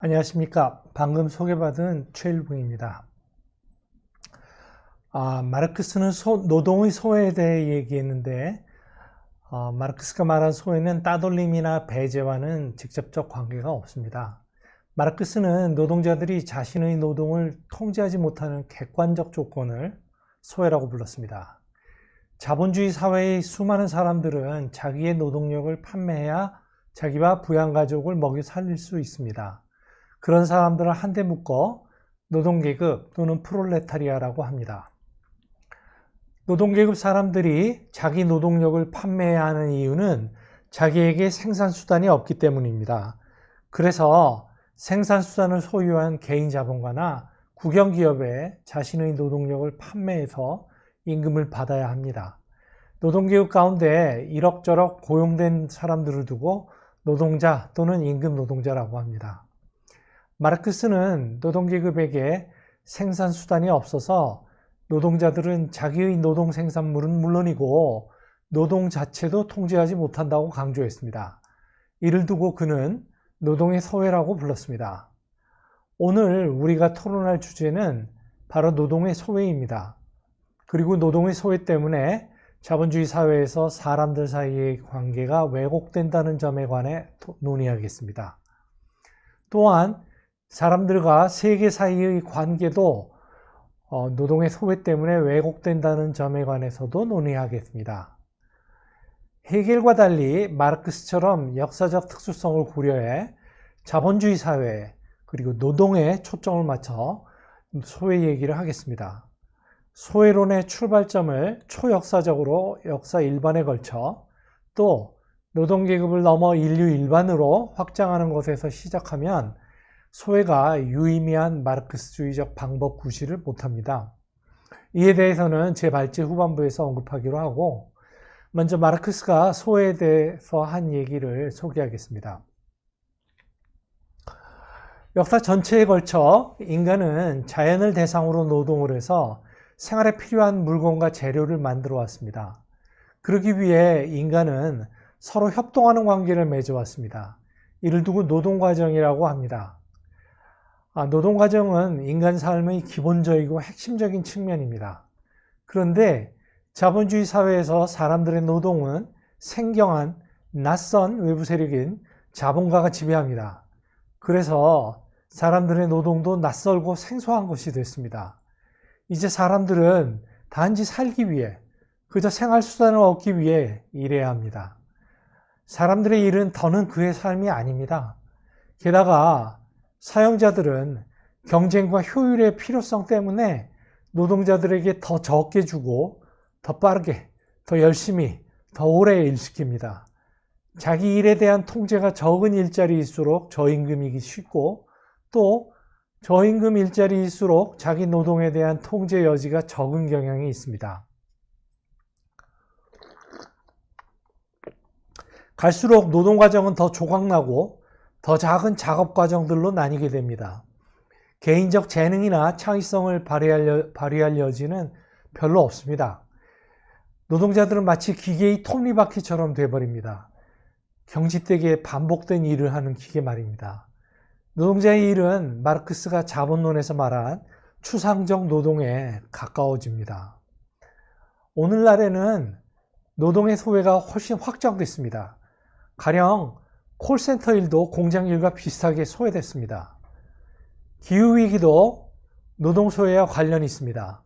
안녕하십니까. 방금 소개받은 최일붕입니다. 마르크스는 노동의 소외에 대해 얘기했는데 마르크스가 말한 소외는 따돌림이나 배제와는 직접적 관계가 없습니다. 마르크스는 노동자들이 자신의 노동을 통제하지 못하는 객관적 조건을 소외라고 불렀습니다. 자본주의 사회의 수많은 사람들은 자기의 노동력을 판매해야 자기와 부양가족을 먹여 살릴 수 있습니다. 그런 사람들을 한데 묶어 노동계급 또는 프롤레타리아라고 합니다. 노동계급 사람들이 자기 노동력을 판매해야 하는 이유는 자기에게 생산수단이 없기 때문입니다. 그래서 생산수단을 소유한 개인 자본가나 국영기업에 자신의 노동력을 판매해서 임금을 받아야 합니다. 노동계급 가운데 이럭저럭 고용된 사람들을 두고 노동자 또는 임금 노동자라고 합니다. 마르크스는 노동계급에게 생산수단이 없어서 노동자들은 자기의 노동 생산물은 물론이고 노동 자체도 통제하지 못한다고 강조했습니다. 이를 두고 그는 노동의 소외라고 불렀습니다. 오늘 우리가 토론할 주제는 바로 노동의 소외입니다. 그리고 노동의 소외 때문에 자본주의 사회에서 사람들 사이의 관계가 왜곡된다는 점에 관해 논의하겠습니다. 또한 사람들과 세계 사이의 관계도 노동의 소외 때문에 왜곡된다는 점에 관해서도 논의하겠습니다. 헤겔과 달리 마르크스처럼 역사적 특수성을 고려해 자본주의 사회 그리고 노동에 초점을 맞춰 소외 얘기를 하겠습니다. 소외론의 출발점을 초역사적으로 역사 일반에 걸쳐 또 노동계급을 넘어 인류 일반으로 확장하는 것에서 시작하면 소외가 유의미한 마르크스주의적 방법 구실을 못합니다. 이에 대해서는 제 말제 후반부에서 언급하기로 하고 먼저 마르크스가 소외에 대해서 한 얘기를 소개하겠습니다. 역사 전체에 걸쳐 인간은 자연을 대상으로 노동을 해서 생활에 필요한 물건과 재료를 만들어 왔습니다. 그러기 위해 인간은 서로 협동하는 관계를 맺어왔습니다. 이를 두고 노동과정이라고 합니다. 노동과정은 인간 삶의 기본적이고 핵심적인 측면입니다. 그런데 자본주의 사회에서 사람들의 노동은 생경한 낯선 외부 세력인 자본가가 지배합니다. 그래서 사람들의 노동도 낯설고 생소한 것이 됐습니다. 이제 사람들은 단지 살기 위해 그저 생활수단을 얻기 위해 일해야 합니다. 사람들의 일은 더는 그의 삶이 아닙니다. 게다가 사용자들은 경쟁과 효율의 필요성 때문에 노동자들에게 더 적게 주고 더 빠르게, 더 열심히, 더 오래 일시킵니다. 자기 일에 대한 통제가 적은 일자리일수록 저임금이기 쉽고 또 저임금 일자리일수록 자기 노동에 대한 통제 여지가 적은 경향이 있습니다. 갈수록 노동 과정은 더 조각나고 더 작은 작업 과정들로 나뉘게 됩니다. 개인적 재능이나 창의성을 발휘할 여지는 별로 없습니다. 노동자들은 마치 기계의 톱니바퀴처럼 돼버립니다. 경직되게 반복된 일을 하는 기계 말입니다. 노동자의 일은 마르크스가 자본론에서 말한 추상적 노동에 가까워집니다. 오늘날에는 노동의 소외가 훨씬 확장됐습니다. 가령 콜센터 일도 공장 일과 비슷하게 소외됐습니다. 기후위기도 노동소외와 관련이 있습니다.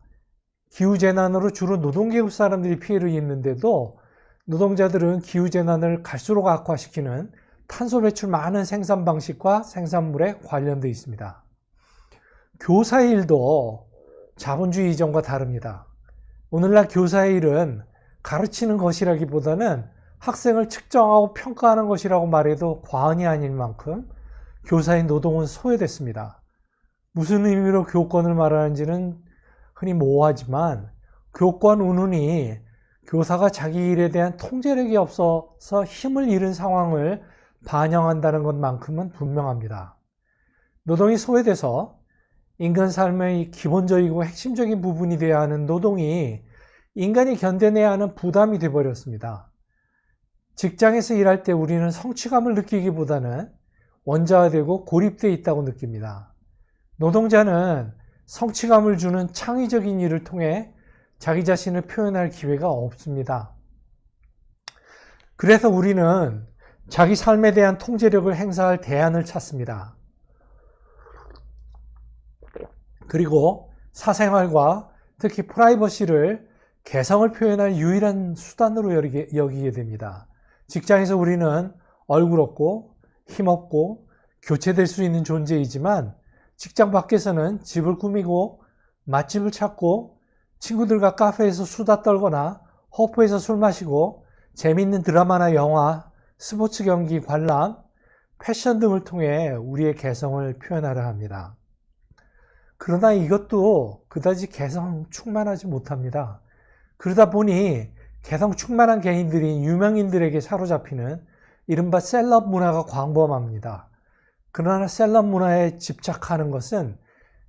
기후재난으로 주로 노동계급 사람들이 피해를 입는데도 노동자들은 기후재난을 갈수록 악화시키는 탄소 배출 많은 생산 방식과 생산물에 관련되어 있습니다. 교사의 일도 자본주의 이전과 다릅니다. 오늘날 교사의 일은 가르치는 것이라기보다는 학생을 측정하고 평가하는 것이라고 말해도 과언이 아닐 만큼 교사의 노동은 소외됐습니다. 무슨 의미로 교권을 말하는지는 흔히 모호하지만 교권 운운이 교사가 자기 일에 대한 통제력이 없어서 힘을 잃은 상황을 반영한다는 것만큼은 분명합니다. 노동이 소외돼서 인간 삶의 기본적이고 핵심적인 부분이 되어야 하는 노동이 인간이 견뎌내야 하는 부담이 되어버렸습니다. 직장에서 일할 때 우리는 성취감을 느끼기보다는 원자화되고 고립되어 있다고 느낍니다. 노동자는 성취감을 주는 창의적인 일을 통해 자기 자신을 표현할 기회가 없습니다. 그래서 우리는 자기 삶에 대한 통제력을 행사할 대안을 찾습니다. 그리고 사생활과 특히 프라이버시를 개성을 표현할 유일한 수단으로 여기게 됩니다. 직장에서 우리는 얼굴 없고 힘없고 교체될 수 있는 존재이지만 직장 밖에서는 집을 꾸미고 맛집을 찾고 친구들과 카페에서 수다 떨거나 허프에서 술 마시고 재밌는 드라마나 영화, 스포츠 경기 관람, 패션 등을 통해 우리의 개성을 표현하려 합니다. 그러나 이것도 그다지 개성 충만하지 못합니다. 그러다 보니 개성 충만한 개인들이 유명인들에게 사로잡히는 이른바 셀럽 문화가 광범합니다. 그러나 셀럽 문화에 집착하는 것은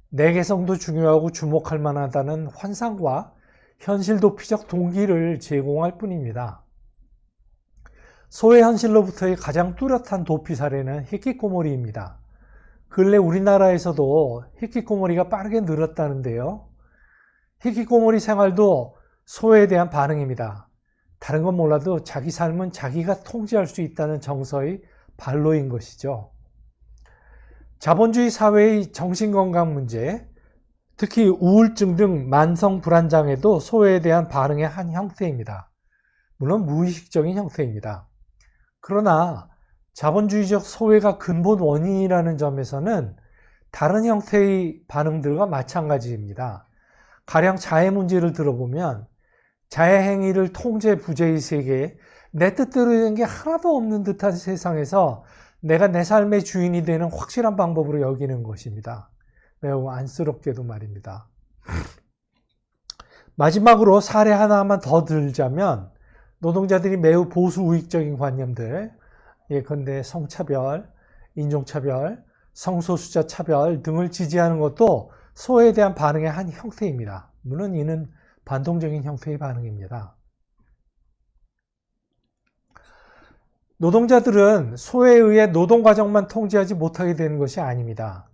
내 개성도 중요하고 주목할 만하다는 환상과 현실 도피적 동기를 제공할 뿐입니다. 소외 현실로부터의 가장 뚜렷한 도피 사례는 히키코모리입니다. 근래 우리나라에서도 히키코모리가 빠르게 늘었다는데요. 히키코모리 생활도 소외에 대한 반응입니다. 다른 건 몰라도 자기 삶은 자기가 통제할 수 있다는 정서의 발로인 것이죠. 자본주의 사회의 정신건강 문제, 특히 우울증 등 만성 불안장애도 소외에 대한 반응의 한 형태입니다. 물론 무의식적인 형태입니다. 그러나 자본주의적 소외가 근본 원인이라는 점에서는 다른 형태의 반응들과 마찬가지입니다. 가령 자해 문제를 들어보면 자해 행위를 통제 부재의 세계에 내 뜻대로 되는 게 하나도 없는 듯한 세상에서 내가 내 삶의 주인이 되는 확실한 방법으로 여기는 것입니다. 매우 안쓰럽게도 말입니다. 마지막으로 사례 하나만 더 들자면 노동자들이 매우 보수 우익적인 관념들, 예컨대 성차별, 인종차별, 성소수자 차별 등을 지지하는 것도 소외에 대한 반응의 한 형태입니다. 물론 이는 반동적인 형태의 반응입니다. 노동자들은 소외에 의해 노동과정만 통제하지 못하게 되는 것이 아닙니다.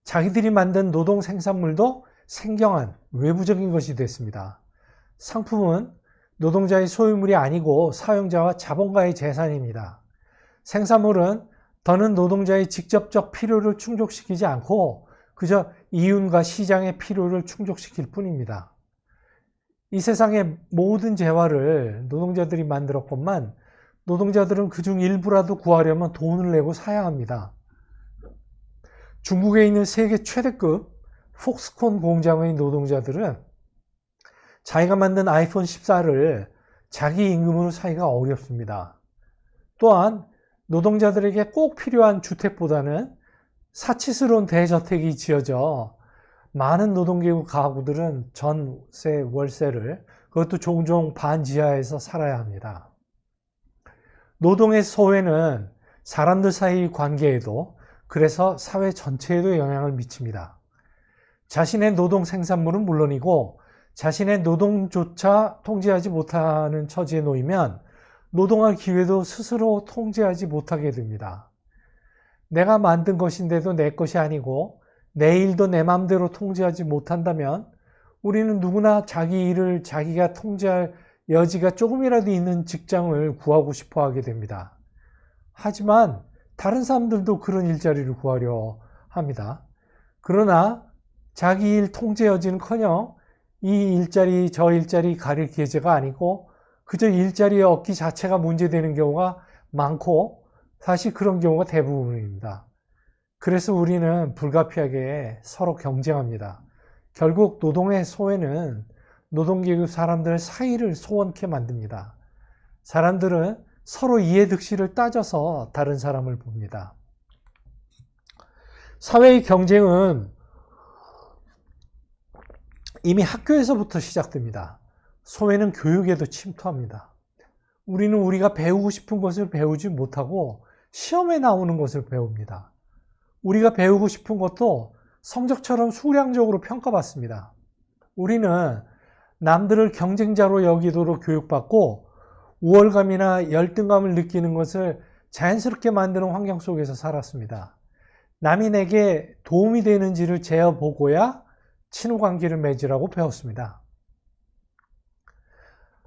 자기들이 만든 노동 생산물도 생경한 외부적인 것이 됐습니다. 상품은 노동자의 소유물이 아니고 사용자와 자본가의 재산입니다. 생산물은 더는 노동자의 직접적 필요를 충족시키지 않고 그저 이윤과 시장의 필요를 충족시킬 뿐입니다. 이 세상의 모든 재화를 노동자들이 만들었건만 노동자들은 그중 일부라도 구하려면 돈을 내고 사야 합니다. 중국에 있는 세계 최대급 폭스콘 공장의 노동자들은 자기가 만든 아이폰 14를 자기 임금으로 사기가 어렵습니다. 또한 노동자들에게 꼭 필요한 주택보다는 사치스러운 대저택이 지어져 많은 노동계급 가구들은 전세, 월세를 그것도 종종 반지하에서 살아야 합니다. 노동의 소외는 사람들 사이 관계에도 그래서 사회 전체에도 영향을 미칩니다. 자신의 노동 생산물은 물론이고 자신의 노동조차 통제하지 못하는 처지에 놓이면 노동할 기회도 스스로 통제하지 못하게 됩니다. 내가 만든 것인데도 내 것이 아니고 내 일도 내 마음대로 통제하지 못한다면 우리는 누구나 자기 일을 자기가 통제할 여지가 조금이라도 있는 직장을 구하고 싶어 하게 됩니다. 하지만 다른 사람들도 그런 일자리를 구하려 합니다. 그러나 자기 일 통제 여지는커녕 이 일자리 저 일자리 가릴 계제가 아니고 그저 일자리의 얻기 자체가 문제되는 경우가 많고 사실 그런 경우가 대부분입니다. 그래서 우리는 불가피하게 서로 경쟁합니다. 결국 노동의 소외는 노동계급 사람들 사이를 소원케 만듭니다. 사람들은 서로 이해득실을 따져서 다른 사람을 봅니다. 사회의 경쟁은 이미 학교에서부터 시작됩니다. 소외는 교육에도 침투합니다. 우리는 우리가 배우고 싶은 것을 배우지 못하고 시험에 나오는 것을 배웁니다. 우리가 배우고 싶은 것도 성적처럼 수량적으로 평가받습니다. 우리는 남들을 경쟁자로 여기도록 교육받고 우월감이나 열등감을 느끼는 것을 자연스럽게 만드는 환경 속에서 살았습니다. 남이 내게 도움이 되는지를 재어보고야 친후관계를 맺으라고 배웠습니다.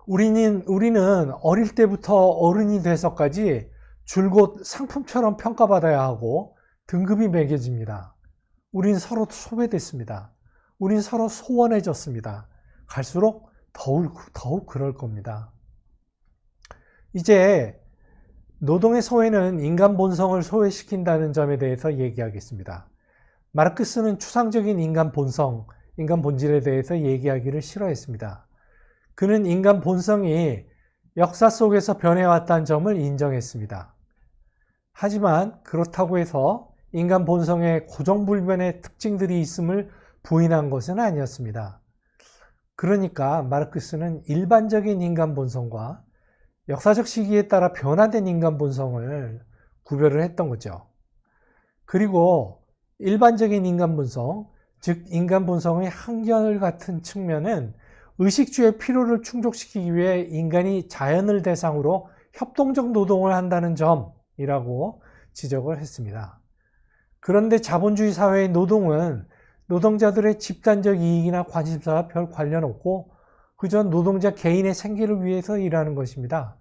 우리는 어릴 때부터 어른이 돼서까지 줄곧 상품처럼 평가받아야 하고 등급이 매겨집니다. 우린 서로 소외됐습니다. 우린 서로 소원해졌습니다. 갈수록 더욱 그럴 겁니다. 이제 노동의 소외는 인간 본성을 소외시킨다는 점에 대해서 얘기하겠습니다. 마르크스는 추상적인 인간 본성, 인간 본질에 대해서 얘기하기를 싫어했습니다. 그는 인간 본성이 역사 속에서 변해왔다는 점을 인정했습니다. 하지만 그렇다고 해서 인간 본성에 고정불변의 특징들이 있음을 부인한 것은 아니었습니다. 그러니까 마르크스는 일반적인 인간 본성과 역사적 시기에 따라 변화된 인간 본성을 구별을 했던 거죠. 그리고 일반적인 인간 본성, 즉 인간 본성의 한결같은 측면은 의식주의 필요를 충족시키기 위해 인간이 자연을 대상으로 협동적 노동을 한다는 점이라고 지적을 했습니다. 그런데 자본주의 사회의 노동은 노동자들의 집단적 이익이나 관심사와 별 관련 없고 그저 노동자 개인의 생계를 위해서 일하는 것입니다.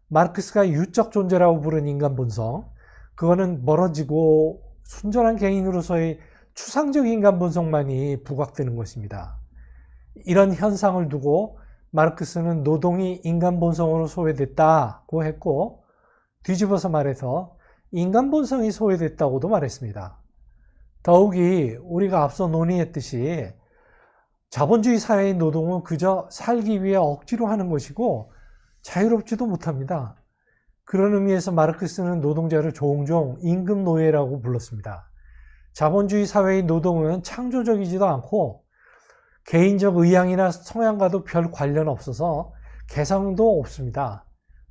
마르크스가 유적 존재라고 부른 인간 본성, 그거는 멀어지고 순전한 개인으로서의 추상적 인간 본성만이 부각되는 것입니다. 이런 현상을 두고 마르크스는 노동이 인간 본성으로 소외됐다고 했고, 뒤집어서 말해서 인간 본성이 소외됐다고도 말했습니다. 더욱이 우리가 앞서 논의했듯이 자본주의 사회의 노동은 그저 살기 위해 억지로 하는 것이고 자유롭지도 못합니다. 그런 의미에서 마르크스는 노동자를 종종 임금 노예라고 불렀습니다. 자본주의 사회의 노동은 창조적이지도 않고 개인적 의향이나 성향과도 별 관련 없어서 개성도 없습니다.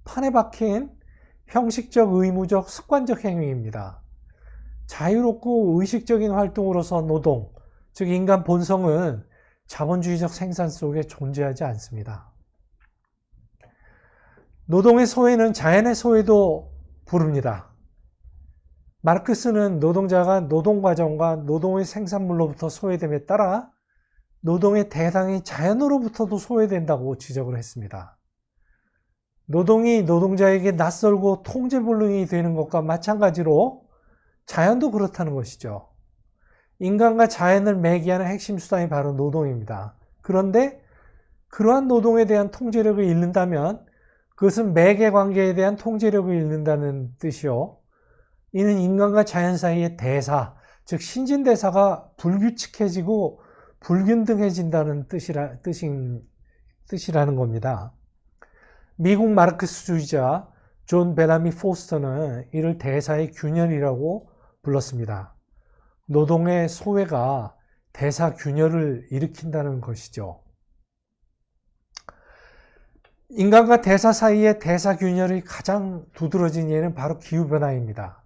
판에 박힌 형식적, 의무적, 습관적 행위입니다. 자유롭고 의식적인 활동으로서 노동, 즉 인간 본성은 자본주의적 생산 속에 존재하지 않습니다. 노동의 소외는 자연의 소외도 부릅니다. 마르크스는 노동자가 노동 과정과 노동의 생산물로부터 소외됨에 따라 노동의 대상이 자연으로부터도 소외된다고 지적을 했습니다. 노동이 노동자에게 낯설고 통제불능이 되는 것과 마찬가지로 자연도 그렇다는 것이죠. 인간과 자연을 매개하는 핵심 수단이 바로 노동입니다. 그런데 그러한 노동에 대한 통제력을 잃는다면 그것은 매개 관계에 대한 통제력을 잃는다는 뜻이요. 이는 인간과 자연 사이의 대사, 즉 신진대사가 불규칙해지고 불균등해진다는 뜻이라는 겁니다. 미국 마르크스주의자 존 벨라미 포스터는 이를 대사의 균열이라고 불렀습니다. 노동의 소외가 대사 균열을 일으킨다는 것이죠. 인간과 대사 사이의 대사 균열이 가장 두드러진 예는 바로 기후변화입니다.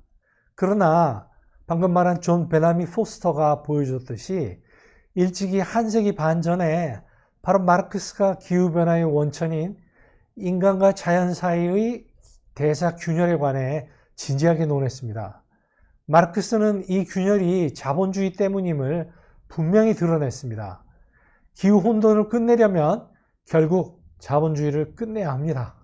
그러나 방금 말한 존 벨라미 포스터가 보여줬듯이 일찍이 한 세기 반 전에 바로 마르크스가 기후변화의 원천인 인간과 자연 사이의 대사 균열에 관해 진지하게 논했습니다. 마르크스는 이 균열이 자본주의 때문임을 분명히 드러냈습니다. 기후 혼돈을 끝내려면 결국 자본주의를 끝내야 합니다.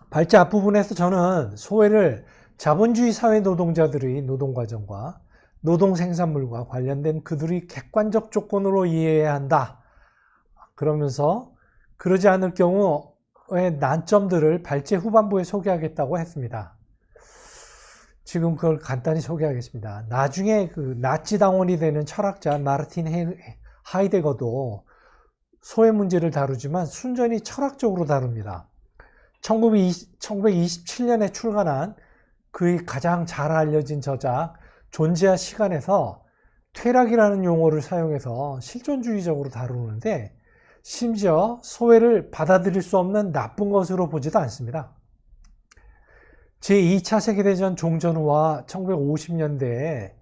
발제 앞부분에서 저는 소외를 자본주의 사회 노동자들의 노동과정과 노동생산물과 관련된 그들의 객관적 조건으로 이해해야 한다. 그러면서 그러지 않을 경우의 난점들을 발제 후반부에 소개하겠다고 했습니다. 지금 그걸 간단히 소개하겠습니다. 나중에 그 나치 당원이 되는 철학자 마르틴 하이데거도 소외 문제를 다루지만 순전히 철학적으로 다룹니다. 1927년에 출간한 그의 가장 잘 알려진 저작 존재와 시간에서 퇴락이라는 용어를 사용해서 실존주의적으로 다루는데 심지어 소외를 받아들일 수 없는 나쁜 것으로 보지도 않습니다. 제2차 세계대전 종전 후와 1950년대에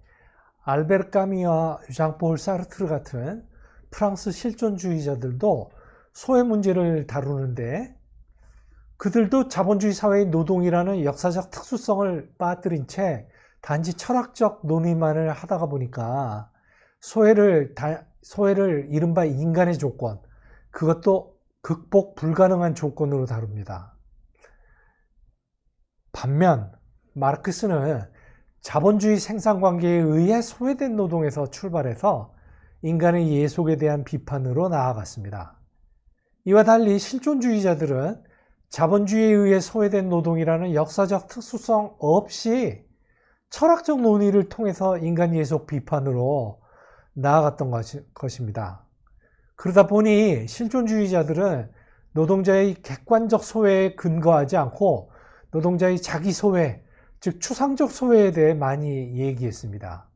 알베르 까미와 장폴 사르트르 같은 프랑스 실존주의자들도 소외 문제를 다루는데 그들도 자본주의 사회의 노동이라는 역사적 특수성을 빠뜨린 채 단지 철학적 논의만을 하다가 보니까 소외를 이른바 인간의 조건, 그것도 극복 불가능한 조건으로 다룹니다. 반면 마르크스는 자본주의 생산관계에 의해 소외된 노동에서 출발해서 인간의 예속에 대한 비판으로 나아갔습니다. 이와 달리 실존주의자들은 자본주의에 의해 소외된 노동이라는 역사적 특수성 없이 철학적 논의를 통해서 인간 예속 비판으로 나아갔던 것입니다. 그러다 보니 실존주의자들은 노동자의 객관적 소외에 근거하지 않고 노동자의 자기 소외, 즉 추상적 소외에 대해 많이 얘기했습니다.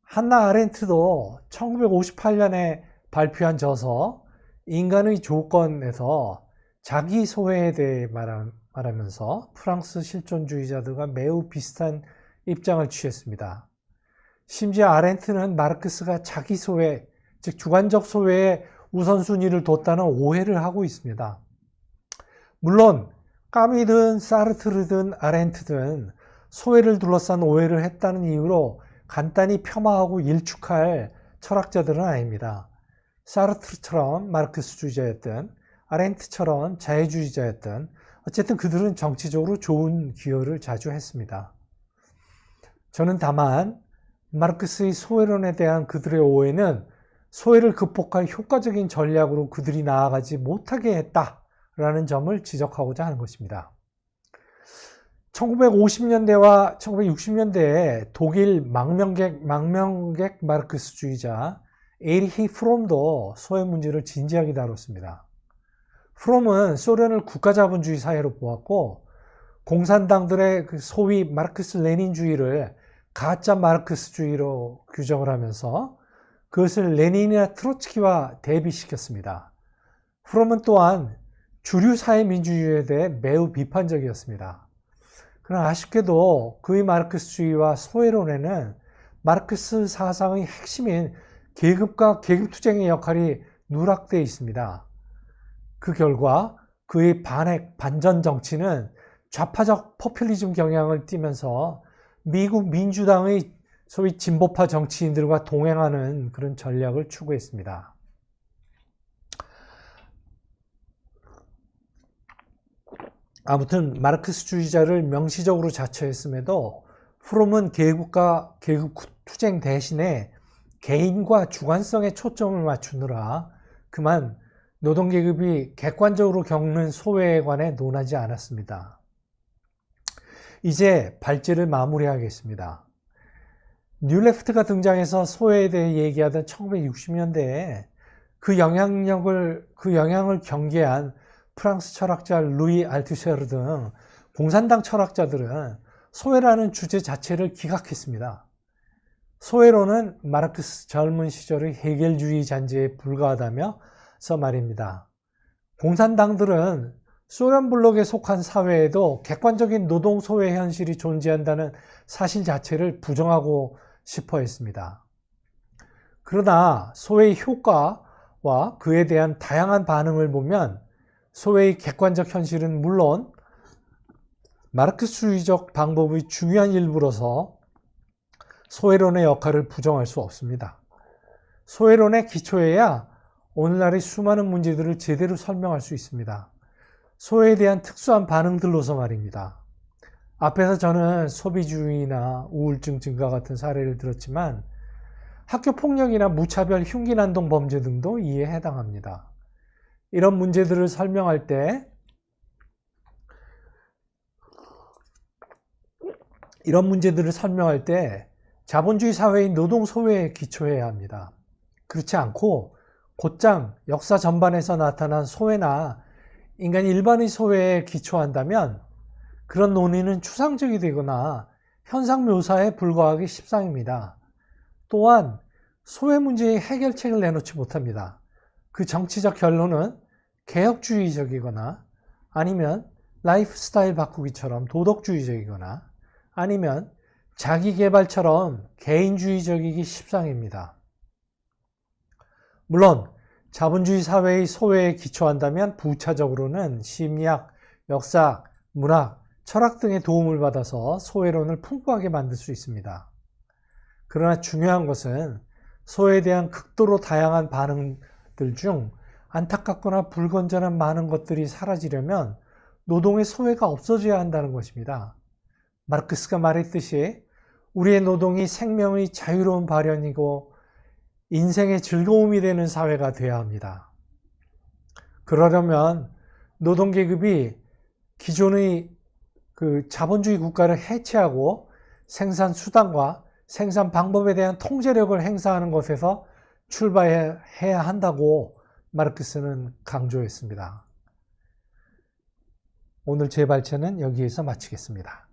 한나 아렌트도 1958년에 발표한 저서 인간의 조건에서 자기 소외에 대해 말하면서 프랑스 실존주의자들과 매우 비슷한 입장을 취했습니다. 심지어 아렌트는 마르크스가 자기 소외, 즉 주관적 소외에 우선순위를 뒀다는 오해를 하고 있습니다. 물론 까미든 사르트르든 아렌트든 소외를 둘러싼 오해를 했다는 이유로 간단히 폄하하고 일축할 철학자들은 아닙니다. 사르트르처럼 마르크스주의자였든 아렌트처럼 자유주의자였든 어쨌든 그들은 정치적으로 좋은 기여를 자주 했습니다. 저는 다만 마르크스의 소외론에 대한 그들의 오해는 소외를 극복할 효과적인 전략으로 그들이 나아가지 못하게 했다라는 점을 지적하고자 하는 것입니다. 1950년대와 1960년대에 독일 망명객 마르크스주의자 에리히 프롬도 소외 문제를 진지하게 다뤘습니다. 프롬은 소련을 국가자본주의 사회로 보았고 공산당들의 소위 마르크스 레닌주의를 가짜 마르크스주의로 규정을 하면서 그것을 레닌이나 트로츠키와 대비시켰습니다. 프롬은 또한 주류 사회민주주의에 대해 매우 비판적이었습니다. 그러나 아쉽게도 그의 마르크스주의와 소외론에는 마르크스 사상의 핵심인 계급과 계급투쟁의 역할이 누락되어 있습니다. 그 결과 그의 반핵, 반전 정치는 좌파적 포퓰리즘 경향을 띠면서 미국 민주당의 소위 진보파 정치인들과 동행하는 그런 전략을 추구했습니다. 아무튼 마르크스주의자를 명시적으로 자처했음에도 프롬은 계급과 계급투쟁 대신에 개인과 주관성에 초점을 맞추느라 그만 노동계급이 객관적으로 겪는 소외에 관해 논하지 않았습니다. 이제 발제를 마무리하겠습니다. 뉴레프트가 등장해서 소외에 대해 얘기하던 1960년대에 그 영향을 경계한 프랑스 철학자 루이 알투세르 등 공산당 철학자들은 소외라는 주제 자체를 기각했습니다. 소외론은 마르크스 젊은 시절의 해결주의 잔재에 불과하다며서 말입니다. 공산당들은 소련 블록에 속한 사회에도 객관적인 노동 소외 현실이 존재한다는 사실 자체를 부정하고 싶어 했습니다. 그러나 소외의 효과와 그에 대한 다양한 반응을 보면 소외의 객관적 현실은 물론 마르크스주의적 방법의 중요한 일부로서 소외론의 역할을 부정할 수 없습니다. 소외론의 기초에야 오늘날의 수많은 문제들을 제대로 설명할 수 있습니다. 소외에 대한 특수한 반응들로서 말입니다. 앞에서 저는 소비주의나 우울증 증가 같은 사례를 들었지만 학교폭력이나 무차별 흉기난동 범죄 등도 이에 해당합니다. 이런 문제들을 설명할 때 자본주의 사회의 노동 소외에 기초해야 합니다. 그렇지 않고 곧장 역사 전반에서 나타난 소외나 인간 일반의 소외에 기초한다면 그런 논의는 추상적이 되거나 현상 묘사에 불과하기 십상입니다. 또한 소외 문제의 해결책을 내놓지 못합니다. 그 정치적 결론은 개혁주의적이거나 아니면 라이프 스타일 바꾸기처럼 도덕주의적이거나 아니면 자기개발처럼 개인주의적이기 십상입니다. 물론 자본주의 사회의 소외에 기초한다면 부차적으로는 심리학, 역사, 문학, 철학 등의 도움을 받아서 소외론을 풍부하게 만들 수 있습니다. 그러나 중요한 것은 소외에 대한 극도로 다양한 반응들 중 안타깝거나 불건전한 많은 것들이 사라지려면 노동의 소외가 없어져야 한다는 것입니다. 마르크스가 말했듯이 우리의 노동이 생명의 자유로운 발현이고 인생의 즐거움이 되는 사회가 되어야 합니다. 그러려면 노동계급이 기존의 자본주의 국가를 해체하고 생산 수단과 생산 방법에 대한 통제력을 행사하는 것에서 출발해야 한다고 마르크스는 강조했습니다. 오늘 제 발제는 여기에서 마치겠습니다.